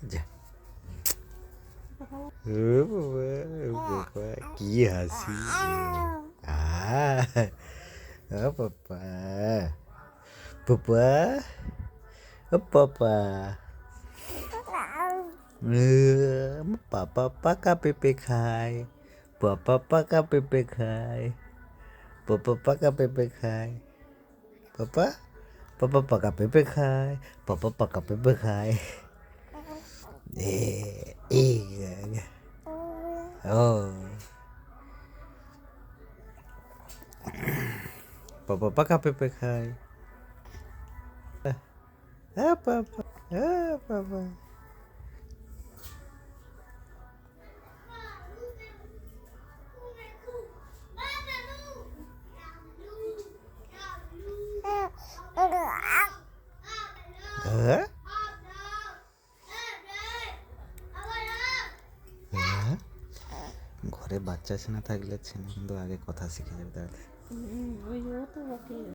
যা ও বাবা, ও বাবা, কি হাসি! ও পাপা, পাপা, ও পাপা, পাপা পাকা পেঁপে খায়, পাপা পাকা পেঁপে খায়, পাপা পাকা পেঁপে খায়, পাপা পাপা পাকা পেঁপে খায়, পাপা পাকা পেঁপে খায়। এ এ ও পাপা পাকা পেঁপে খায়। পাপা, পাপা। হ্যাঁ, হ্যাঁ? ঘরে বাচ্চা আছে না থাকলে ছেলে কিন্তু আগে কথা শিখে যাবে তাহলে।